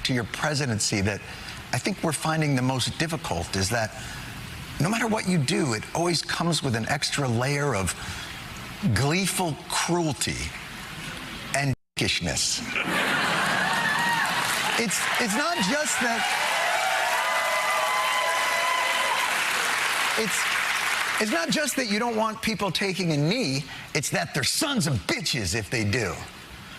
to your presidency that I think we're finding the most difficult is that no matter what you do, it always comes with an extra layer of gleeful cruelty and dickishness. It's not just that it's not just that you don't want people taking a knee, it's that they're sons of bitches if they do.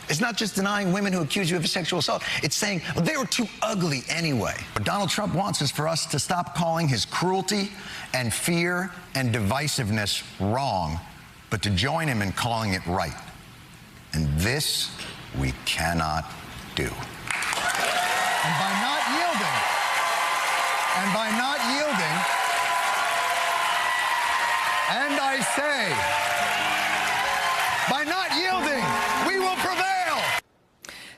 It's not just denying women who accuse you of sexual assault. It's saying, well, they were too ugly anyway. What Donald Trump wants is for us to stop calling his cruelty and fear and divisiveness wrong, but to join him in calling it right. And this we cannot do. And by not yielding, and I say, by not yielding, we will prevail.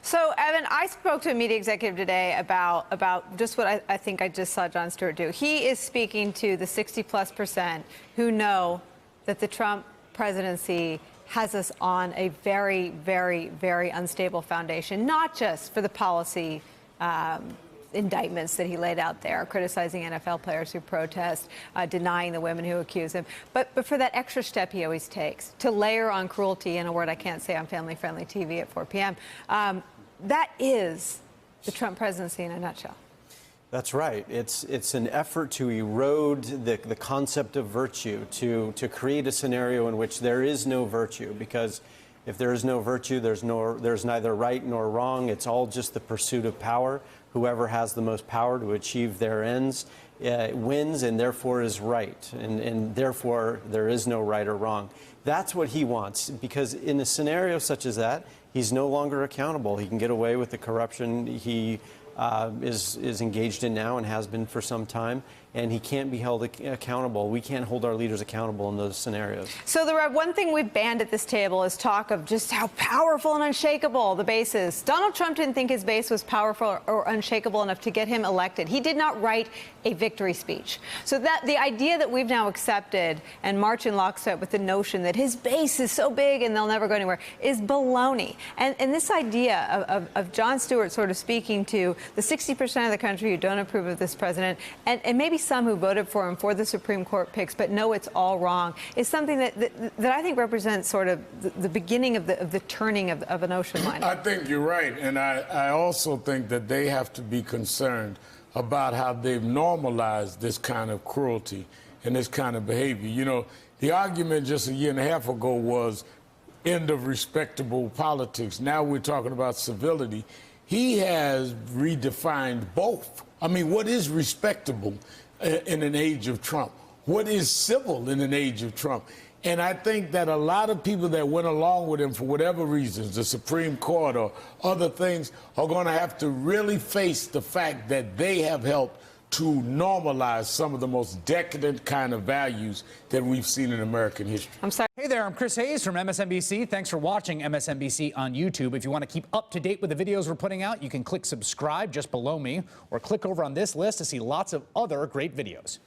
So, Evan, I spoke to a media executive today about just what I think I just saw Jon Stewart do. He is speaking to the 60+% who know that the Trump presidency has us on a very, very, very unstable foundation, not just for the policy indictments that he laid out there, criticizing NFL players who protest, denying the women who accuse him, but for that extra step he always takes to layer on cruelty, in a word I can't say on family-friendly TV at 4 p.m. That is the Trump presidency in a nutshell. That's right. It's an effort to erode the concept of virtue, to create a scenario in which there is no virtue, because if there is no virtue, there's neither right nor wrong. It's all just the pursuit of power. Whoever has the most power to achieve their ends wins, and therefore is right, and therefore there is no right or wrong. That's what he wants, because in a scenario such as that, he's no longer accountable. He can get away with the corruption he is engaged in now and has been for some time, and he can't be held accountable. We can't hold our leaders accountable in those scenarios. So the one thing we've banned at this table is talk of just how powerful and unshakable the base is. Donald Trump didn't think his base was powerful or unshakable enough to get him elected. He did not write a victory speech. So that the idea that we've now accepted and march in lockstep with the notion that his base is so big and they'll never go anywhere is baloney. And this idea of Jon Stewart sort of speaking to the 60% of the country who don't approve of this president, and maybe some who voted for him for the Supreme Court picks, but know it's all wrong, is something that I think represents sort of the beginning of the turning of an ocean liner. I think you're right, and I also think that they have to be concerned about how they've normalized this kind of cruelty and this kind of behavior. You know, the argument just a year and a half ago was end of respectable politics. Now we're talking about civility. He has redefined both. I mean, what is respectable in an age of Trump? What is civil in an age of Trump? And I think that a lot of people that went along with him for whatever reasons, the Supreme Court or other things, are going to have to really face the fact that they have helped to normalize some of the most decadent kind of values that we've seen in American history. I'm sorry. Hey there, I'm Chris Hayes from MSNBC. Thanks for watching MSNBC on YouTube. If you want to keep up to date with the videos we're putting out, you can click subscribe just below me, or click over on this list to see lots of other great videos.